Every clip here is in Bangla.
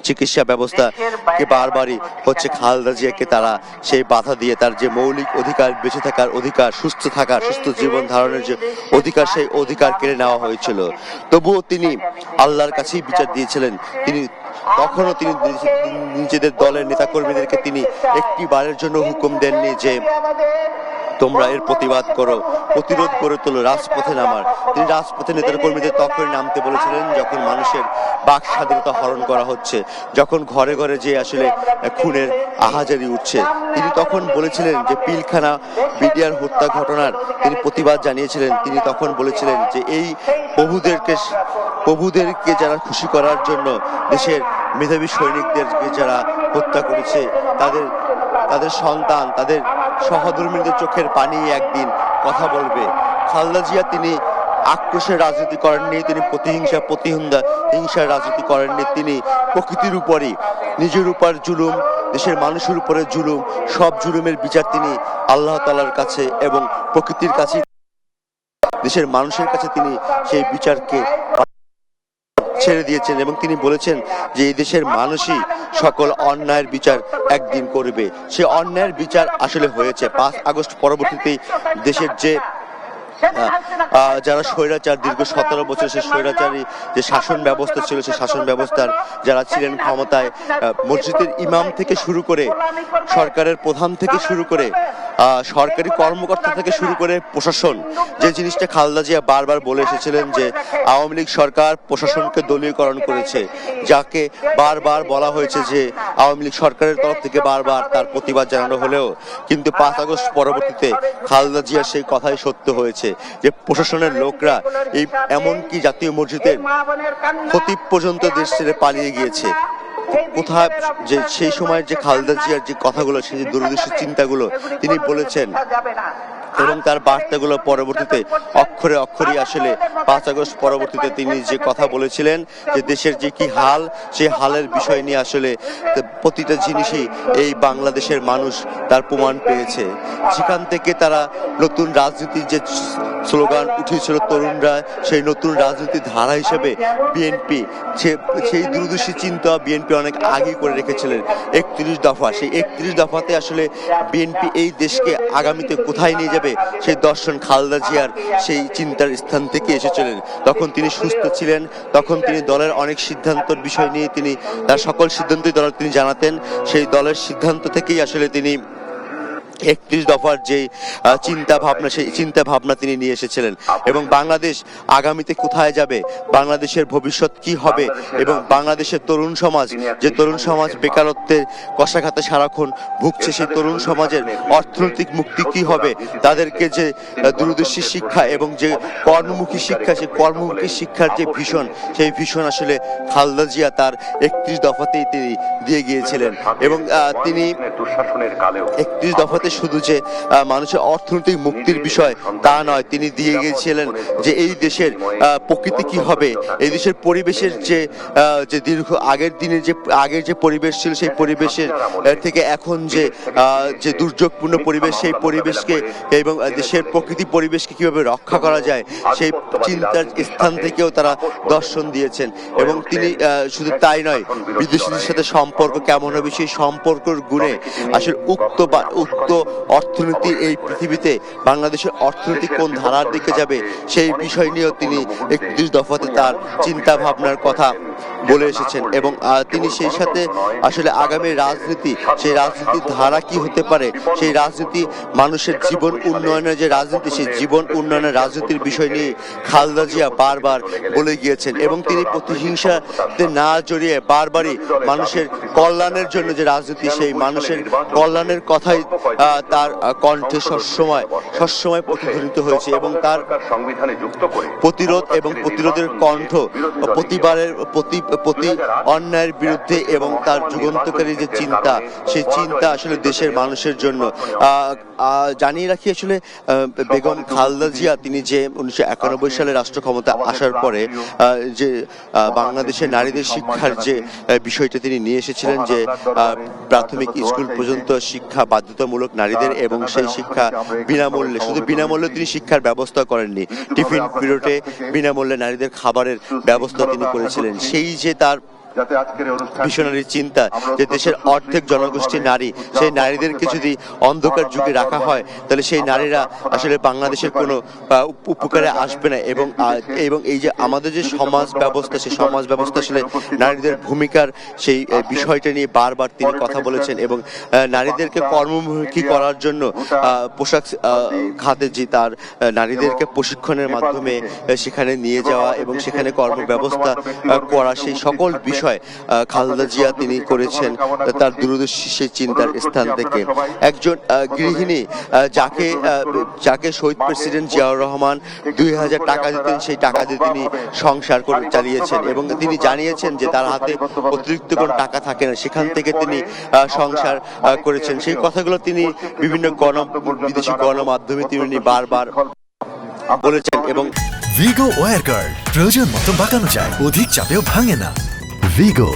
চিকিৎসা ব্যবস্থাকে বারবারই হচ্ছে খালেদা জিয়াকে তারা সেই বাধা দিয়ে তার যে মৌলিক অধিকার, বেঁচে থাকার অধিকার, সুস্থ থাকার, সুস্থ জীবন ধারণের যে অধিকার, সেই অধিকার কেড়ে নেওয়া হয়েছিল। তবুও তিনি আল্লাহর কাছেই বিচার দিয়েছিলেন। তিনি কখনো তিনি নিজেদের দলের নেতাকর্মীদেরকে তিনি একটি বারের জন্য হুকুম দেননি যে তোমরা এর প্রতিবাদ করো, প্রতিরোধ করে তোলো, রাজপথে নামার। তিনি রাজপথে নেতার কর্মীদের তখনই নামতে বলেছিলেন যখন মানুষের বাক স্বাধীনতা হরণ করা হচ্ছে, যখন ঘরে ঘরে যে আসলে খুনের আহাজারি উঠছে। তিনি তখন বলেছিলেন যে পিলখানা বিডিআর হত্যা ঘটনার তিনি প্রতিবাদ জানিয়েছিলেন। তিনি তখন বলেছিলেন যে এই প্রভুদেরকে যারা খুশি করার জন্য দেশের মেধাবী সৈনিকদেরকে যারা হত্যা করেছে, তাদের সন্তান, তাদের সহধর্মীদের চোখের পানি একদিন কথা বলবে। খালেদা জিয়া তিনি আক্রোশের রাজনীতি করেননি, তিনি হিংসার রাজনীতি করেননি। তিনি প্রকৃতির উপরই, নিজের উপর জুলুম, দেশের মানুষের উপরে জুলুম, সব জুলুমের বিচার তিনি আল্লাহ তাআলার কাছে এবং প্রকৃতির কাছে, দেশের মানুষের কাছে তিনি সেই বিচারকে ছেড়ে দিয়েছেন। এবং তিনি বলেছেন যে এই দেশের মানুষই সকল অন্যায়ের বিচার একদিন করবে। সে অন্যায়ের বিচার আসলে হয়েছে 5 আগস্ট পরবর্তীতে দেশের যে যারা স্বৈরাচার, দীর্ঘ 17 বছর সেই স্বৈরাচারী যে শাসন ব্যবস্থা ছিল, সেই শাসন ব্যবস্থার যারা ছিলেন ক্ষমতায়, মসজিদের ইমাম থেকে শুরু করে, সরকারের প্রধান থেকে শুরু করে, সরকারি কর্মকর্তা থেকে শুরু করে প্রশাসন, যে জিনিসটা খালেদা জিয়া বারবার বলে এসেছিলেন যে আওয়ামী লীগ সরকার প্রশাসনকে দলীয়করণ করেছে, যাকে বারবার বলা হয়েছে যে আওয়ামী লীগ সরকারের তরফ থেকে বারবার তার প্রতিবাদ জানানো হলেও কিন্তু 5 আগস্ট পরবর্তীতে খালেদা জিয়া সেই কথাই সত্য হয়েছে যে প্রশাসনের লোকরা এই এমনকি জাতীয় মসজিদের খতিব পর্যন্ত দেশ ছেড়ে পালিয়ে গিয়েছে। কোথায় যে সেই সময়ের যে খালেদা জিয়ার যে কথাগুলো, সেই যে দূরদর্শী চিন্তাগুলো তিনি বলেছেন এবং তার বার্তাগুলো পরবর্তীতে অক্ষরে অক্ষরে আসলে 5 আগস্ট পরবর্তীতে তিনি যে কথা বলেছিলেন যে দেশের যে কি হাল, সেই হালের বিষয় নিয়ে আসলে প্রতিটা জিনিসই এই বাংলাদেশের মানুষ তার প্রমাণ পেয়েছে। সেখান থেকে তারা নতুন রাজনীতির যে স্লোগান উঠেছিল তরুণরা, সেই নতুন রাজনীতির ধারা হিসেবে বিএনপি, সেই দূরদর্শী চিন্তা বিএনপি অনেক আগে করে রেখেছিলেন 31 দফা। সেই 31 দফাতে আসলে বিএনপি এই দেশকে আগামীতে কোথায় নিয়ে যাবে সেই দর্শন খালেদা জিয়ার সেই চিন্তার স্থান থেকে এসেছিলেন। তখন তিনি সুস্থ ছিলেন, তখন তিনি দলের অনেক সিদ্ধান্তের বিষয় নিয়ে তিনি তার সকল সিদ্ধান্তই দলের তিনি জানাতেন। সেই দলের সিদ্ধান্ত থেকেই আসলে তিনি 31 দফার যে চিন্তা ভাবনা, সেই চিন্তা ভাবনা তিনি নিয়ে এসেছিলেন। এবং বাংলাদেশ আগামীতে কোথায় যাবে, বাংলাদেশের ভবিষ্যৎ কি হবে, এবং বাংলাদেশের তরুণ সমাজ, যে তরুণ সমাজ বেকারত্বের কষাঘাতে সারাক্ষণ ভুগছে, সেই তরুণ সমাজের অর্থনৈতিক মুক্তি কি হবে, তাদেরকে যে দূরদর্শী শিক্ষা এবং যে কর্মমুখী শিক্ষা, সেই কর্মমুখী শিক্ষার যে ভীষণ, সেই ভীষণ আসলে খালেদা জিয়া তার 31 দফাতেই তিনি দিয়ে গিয়েছিলেন। এবং তিনি 31 দফাতে শুধু যে মানুষের অর্থনৈতিক মুক্তির বিষয় তা নয়, তিনি দিয়ে গিয়েছিলেন যে এই দেশের প্রকৃতি কি হবে, এই দেশের পরিবেশের যে দীর্ঘ আগের যে পরিবেশ ছিল, সেই পরিবেশের থেকে এখন যে দুর্যোগপূর্ণ পরিবেশ, সেই পরিবেশকে এবং দেশের প্রকৃতি পরিবেশকে কিভাবে রক্ষা করা যায়, সেই চিন্তার স্থান থেকেও তারা দর্শন দিয়েছেন। এবং তিনি শুধু তাই নয়, বিদেশিদের সাথে সম্পর্ক কেমন হবে, সেই সম্পর্কের গুণে আসলে উক্ত অর্থনীতির এই পৃথিবীতে বাংলাদেশের অর্থনীতি কোন ধারার দিকে যাবে, সেই বিষয় নিয়েও তিনি 31 দফাতে তার চিন্তা ভাবনার কথা বলে এসেছেন। এবং তিনি সেই সাথে আসলে আগামী রাজনীতি, সেই রাজনীতির ধারা কি হতে পারে, সেই রাজনীতি মানুষের জীবন উন্নয়নের যে রাজনীতি, সেই জীবন উন্নয়নের রাজনীতির বিষয় নিয়ে খালেদা জিয়া বারবার বলে গিয়েছেন। এবং তিনি প্রতিহিংসাতে না জড়িয়ে বারবারই মানুষের কল্যাণের জন্য যে রাজনীতি, সেই মানুষের কল্যাণের কথাই তার কণ্ঠে সবসময় প্রতিধ্বনিত হয়েছে। এবং তার প্রতিরোধ এবং প্রতিরোধের কণ্ঠ প্রতি অন্যায়ের বিরুদ্ধে, এবং তার যুগান্তকারী যে চিন্তা, সেই চিন্তা আসলে দেশের মানুষের জন্য। জানিয়ে রাখি আসলে বেগম খালেদা জিয়া তিনি যে 1991 সালে রাষ্ট্র ক্ষমতা আসার পরে যে বাংলাদেশের নারীদের শিক্ষার যে বিষয়টা তিনি নিয়ে এসেছিলেন, যে প্রাথমিক স্কুল পর্যন্ত শিক্ষা বাধ্যতামূলক নারীদের, এবং সেই শিক্ষা বিনামূল্যে, শুধু বিনামূল্যে তিনি শিক্ষার ব্যবস্থা করেননি, টিফিন পিরিয়ডে বিনামূল্যে নারীদের খাবারের ব্যবস্থা তিনি করেছিলেন। সেই যে তার মিশনারি চিন্তা যে দেশের অর্ধেক জনগোষ্ঠী নারী, সেই নারীদেরকে যদি অন্ধকার যুগে রাখা হয় তাহলে সেই নারীরা আসলে বাংলাদেশের কোনো উপকারে আসবে না। এবং এই যে আমাদের যে সমাজ ব্যবস্থা, সেই সমাজ ব্যবস্থা আসলে নারীদের ভূমিকার সেই বিষয়টা নিয়ে বারবার তিনি কথা বলেছেন। এবং নারীদেরকে কর্মমুখী করার জন্য পোশাক খাতে যে তার নারীদেরকে প্রশিক্ষণের মাধ্যমে সেখানে নিয়ে যাওয়া এবং সেখানে কর্মব্যবস্থা করা, সেই সকল বিষয় খালেদা জিয়া তিনি করেছেন তার দূরদর্শী সেই চিন্তার স্থান থেকে। একজন গৃহিণী যাকে শহীদ প্রেসিডেন্ট জিয়াউর রহমান 2000 টাকা দিতেন, সেই টাকা দিয়ে তিনি সংসার করে চালিয়েছেন এবং তিনি জানিয়েছেন যে তার হাতে অতিরিক্ত কোনো টাকা থাকে না, সেখান থেকে তিনি সংসার করেছেন। সেই কথাগুলো তিনি বিভিন্ন বিদেশি গণমাধ্যমে তিনি বারবার বলেছেন। এবং ভিগো ওয়্যার গার্ড প্রয়োজন মতো বাঁকানো যায়, অধিক চাপেও ভাঙে না। ভিগো।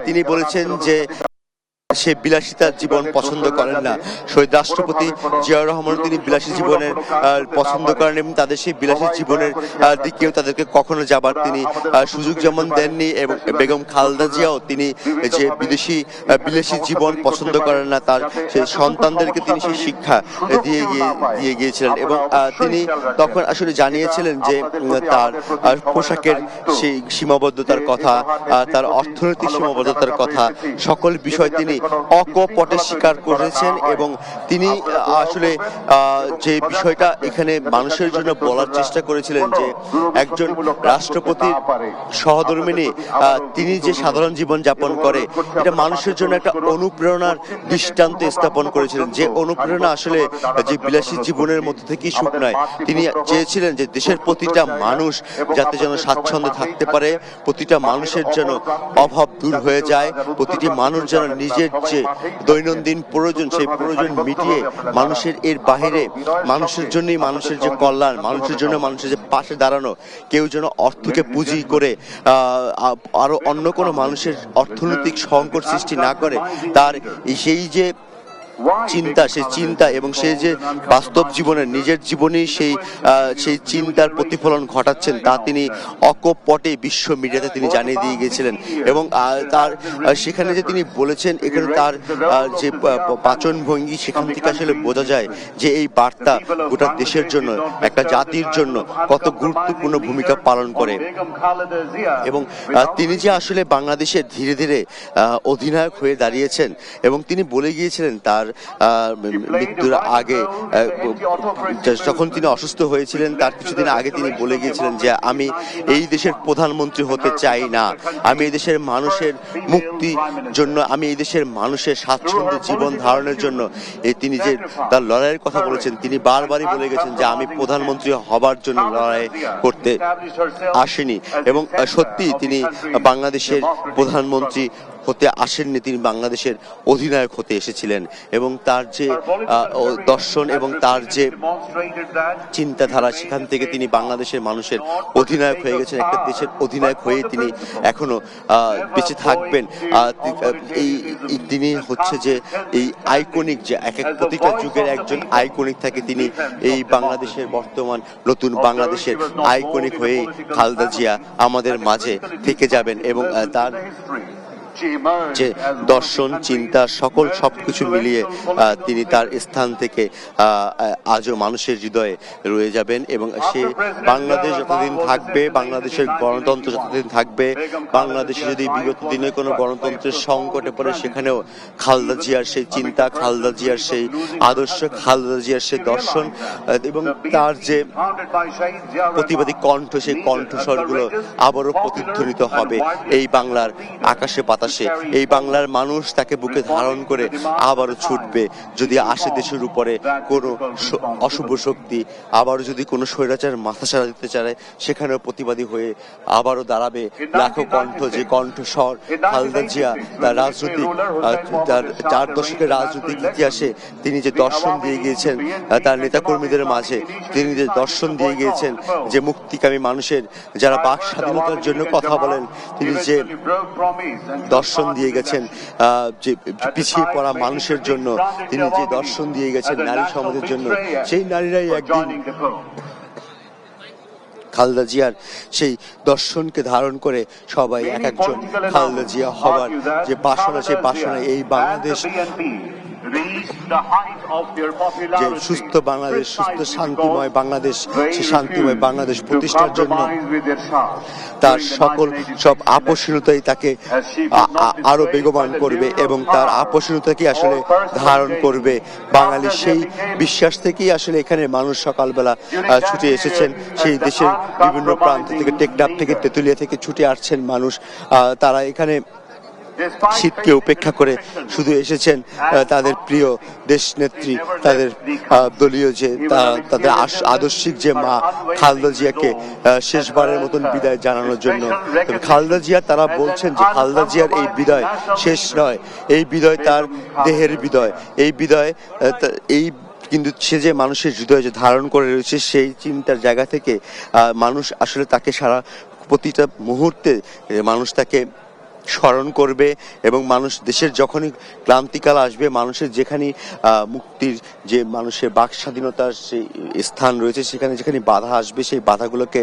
তিনি বলেছেন যে সে বিলাসিতার জীবন পছন্দ করেন না। শহীদ রাষ্ট্রপতি জিয়াউর রহমান তিনি বিলাসী জীবনের পছন্দ করেন এবং তাদের সেই বিলাসী জীবনের দিকেও তাদেরকে কখনো যাবার তিনি সুযোগ যেমন দেননি। এবং বেগম খালেদা জিয়াও তিনি যে বিলাসী জীবন পছন্দ করেন না, তার সেই সন্তানদেরকে তিনি সেই শিক্ষা দিয়ে গিয়েছিলেন। এবং তিনি তখন আসলে জানিয়েছিলেন যে তার পোশাকের সেই সীমাবদ্ধতার কথা, তার অর্থনৈতিক সীমাবদ্ধতার কথা, সকল বিষয় তিনি অকপটে স্বীকার করেছেন। এবং তিনি আসলে যে বিষয়টা এখানে মানুষের জন্য বলার চেষ্টা করেছিলেন যে একজন রাষ্ট্রপতির সহধর্মিণী তিনি যে সাধারণ জীবন যাপন করে, এটা মানুষের জন্য একটা অনুপ্রেরণার দৃষ্টান্ত স্থাপন করেছিলেন। যে অনুপ্রেরণা আসলে যে বিলাসী জীবনের মধ্যে থেকেই সুখ নয়, তিনি চেয়েছিলেন যে দেশের প্রতিটা মানুষ যাতে যেন স্বাচ্ছন্দ্যে থাকতে পারে, প্রতিটা মানুষের যেন অভাব দূর হয়ে যায়, প্রতিটি মানুষ যেন নিজের যে দৈনন্দিন প্রয়োজন সেই প্রয়োজন মিটিয়ে মানুষের এর বাহিরে মানুষের জন্যই মানুষের যে কল্যাণ, মানুষের জন্য মানুষের যে পাশে দাঁড়ানো, কেউ যেন অর্থকে পুঁজি করে আরো অন্য কোনো মানুষের অর্থনৈতিক সংকট সৃষ্টি না করে, তার সেই যে চিন্তা এবং সে যে বাস্তব জীবনে নিজের জীবনেই সেই চিন্তার প্রতিফলন ঘটাচ্ছেন তা তিনি অকপটে বিশ্ব মিডিয়াতে তিনি জানিয়ে দিয়ে গিয়েছিলেন। এবং তার সেখানে যে তিনি বলেছেন, এখানে তার যে বাচন ভঙ্গি, সেখান থেকে আসলে বোঝা যায় যে এই বার্তা গোটা দেশের জন্য, একটা জাতির জন্য কত গুরুত্বপূর্ণ ভূমিকা পালন করে। এবং তিনি যে আসলে বাংলাদেশের ধীরে ধীরে অধিনায়ক হয়ে দাঁড়িয়েছেন এবং তিনি বলে গিয়েছিলেন তার মৃত্যুর আগে, যখন তিনি অসুস্থ হয়েছিলেন তার কিছুদিন আগে তিনি বলে গিয়েছিলেন যে আমি এই দেশের প্রধানমন্ত্রী হতে চাই না, আমি এই দেশের মানুষের মুক্তির জন্য, আমি এই দেশের মানুষের স্বাচ্ছন্দ্য জীবন ধারণের জন্য তিনি যে তার লড়াইয়ের কথা বলেছেন, তিনি বারবারই বলে গেছেন যে আমি প্রধানমন্ত্রী হবার জন্য লড়াই করতে আসেনি। এবং সত্যি তিনি বাংলাদেশের প্রধানমন্ত্রী হতে আসেননি, তিনি বাংলাদেশের অধিনায়ক হতে এসেছিলেন। এবং তার যে দর্শন এবং তার যে চিন্তাধারা, সেখান থেকে তিনি বাংলাদেশের মানুষের অধিনায়ক হয়ে গেছেন। একটা দেশের অধিনায়ক হয়ে তিনি এখনো বেঁচে থাকবেন। তিনি হচ্ছে যে এই আইকনিক, যে এক প্রতিটা যুগের একজন আইকনিক থাকে, তিনি এই বাংলাদেশের বর্তমান নতুন বাংলাদেশের আইকনিক হয়ে খালেদা জিয়া আমাদের মাঝে থেকে যাবেন। এবং তার যে দর্শন, চিন্তা, সবকিছু মিলিয়ে তিনি তার স্থান থেকে আজও মানুষের হৃদয়ে রয়ে যাবেন। এবং সে বাংলাদেশ যতদিন থাকবে, বাংলাদেশের গণতন্ত্র যতদিন থাকবে, বাংলাদেশে যদি বিগত দিনে কোনো গণতন্ত্রের সংকটে পড়ে, সেখানেও খালেদা জিয়ার সেই চিন্তা, খালেদা জিয়ার সেই আদর্শ, খালেদা জিয়ার সেই দর্শন এবং তার যে প্রতিবাদী কণ্ঠ, সেই কণ্ঠস্বরগুলো আবারও প্রতিধ্বনিত হবে এই বাংলার আকাশে বাতাসে। এই বাংলার মানুষ তাকে বুকে ধারণ করে আবারও ছুটবে। যদি আসে দেশের উপরে কোনো অশুভ শক্তি, আবারও যদি কোনো স্বৈরাচার মাথা ছাড়া দিতে চায়, সেখানেও প্রতিবাদী হয়ে আবারও দাঁড়াবে লাখো কণ্ঠ, যে কণ্ঠস্বর খালেদা জিয়া তার রাজনৈতিক, তার 4 দশকের রাজনৈতিক ইতিহাসে তিনি যে দর্শন দিয়ে গিয়েছেন তার নেতাকর্মীদের মাঝে, তিনি যে দর্শন দিয়ে গিয়েছেন যে মুক্তিকামী মানুষের যারা বাক স্বাধীনতার জন্য কথা বলেন, তিনি যে দর্শন দিয়ে গেছেন যে পিছিয়ে পড়া মানুষের জন্য, তিনি যে দর্শন দিয়ে গেছেন নারী সমাজের জন্য, সেই নারীরাই একদিন খালেদা জিয়ার সেই দর্শনকে ধারণ করে সবাই এক একজন খালেদা জিয়া হবার যে বাসনা, সেই বাসনা এই বাংলাদেশ, যে সুস্থ বাংলাদেশ, সুস্থ শান্তিময় বাংলাদেশ, সেই শান্তিময় বাংলাদেশ প্রতিষ্ঠার জন্য তার সব আপসীনতাই তাকে আরো বেগবান করবে এবং তার আপসীনতাকে আসলে ধারণ করবে। বাঙালি সেই বিশ্বাস থেকেই আসলে এখানে মানুষ সকালবেলা ছুটে এসেছেন। সেই দেশের বিভিন্ন প্রান্ত থেকে, টেকনাফ থেকে, তেঁতুলিয়া থেকে ছুটে আসছেন মানুষ। তারা এখানে শীতকে উপেক্ষা করে শুধু এসেছেন তাদের প্রিয় দেশ নেত্রী, তাদের দলীয় যে তাদের আদর্শিক যে মা খালেদা জিয়াকে শেষবারের মতন বিদায় জানানোর জন্য। তবে খালেদা জিয়া, তারা বলছেন যে খালেদা জিয়ার এই বিদায় শেষ নয়, এই বিদায় তার দেহের বিদায়, এই বিদায় এই কিন্তু সে যে মানুষের হৃদয়ে যে ধারণ করে রয়েছে, সেই চিন্তার জায়গা থেকে মানুষ আসলে তাকে সারা প্রতিটা মুহূর্তে মানুষ তাকে স্মরণ করবে এবং মানুষ দেশের যখনই ক্লান্তিকাল আসবে, মানুষের যেখানে মুক্তির যে মানুষের বাক স্বাধীনতার সেই স্থান রয়েছে, সেখানে যেখানে বাধা আসবে, সেই বাধাগুলোকে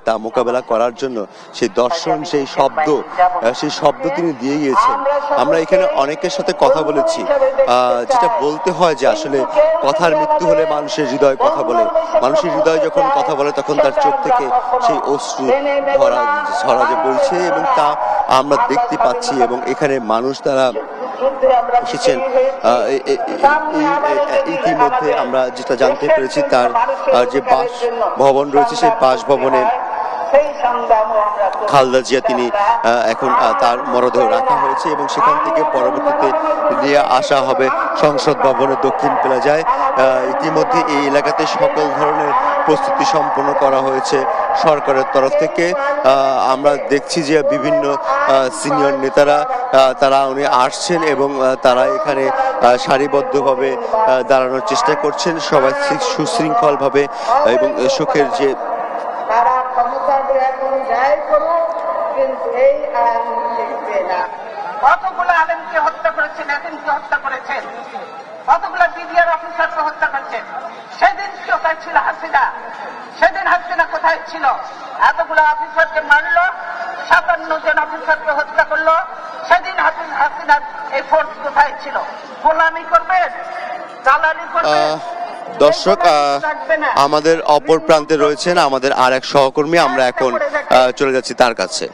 তা মোকাবেলা করার জন্য সেই দর্শন, সেই শব্দ তিনি দিয়ে গিয়েছেন। আমরা এখানে অনেকের সাথে কথা বলেছি, যেটা বলতে হয় যে আসলে কথার মৃত্যু হলে মানুষের হৃদয় কথা বলে। মানুষের হৃদয় যখন কথা বলে তখন তার চোখ থেকে সেই অশ্রু ঝরা যে বইছে এবং তা আমরা দেখতে পাচ্ছি। এবং এখানে মানুষ তারা এসেছেন। ইতিমধ্যে আমরা যেটা জানতে পেরেছি, তার যে বাসভবন রয়েছে, সেই বাসভবনে খালেদা জিয়া তিনি এখন তার মরদেহ রাখা হয়েছে এবং সেখান থেকে পরবর্তীতে নিয়ে আসা হবে সংসদ ভবনের দক্ষিণ প্লাজায়। ইতিমধ্যে এই এলাকাতে সকল ধরনের প্রস্তুতি সম্পন্ন করা হয়েছে সরকারের তরফ থেকে। আমরা দেখছি যে বিভিন্ন সিনিয়র নেতারা তারা আসছেন এবং তারা এখানে সারিবদ্ধভাবে দাঁড়ানোর চেষ্টা করছেন, সবাই সুশৃঙ্খলভাবে। এবং শোকের যে তারা ক্ষমতা এখন যাই করুক, কিন্তু এই আইন লিখবে না। কতগুলো আলেমকে হত্যা করেছেন, এদিনকে হত্যা করেছেন, কতগুলো বিডিআর অফিসারকে হত্যা করেছেন। সেদিন কোথায় ছিল হাসিনা? সেদিন হাসিনা কোথায় ছিল? এতগুলো অফিসারকে মারলো, 57 জন অফিসারকে হত্যা করলো। সেদিন হাসিনার এই ফোর্স কোথায় ছিল? গোলামি করবেন, দালালি করবেন? দর্শক, আমাদের অপর প্রান্তে রয়েছেন আমাদের আর এক সহকর্মী, আমরা এখন চলে যাচ্ছি তার কাছে।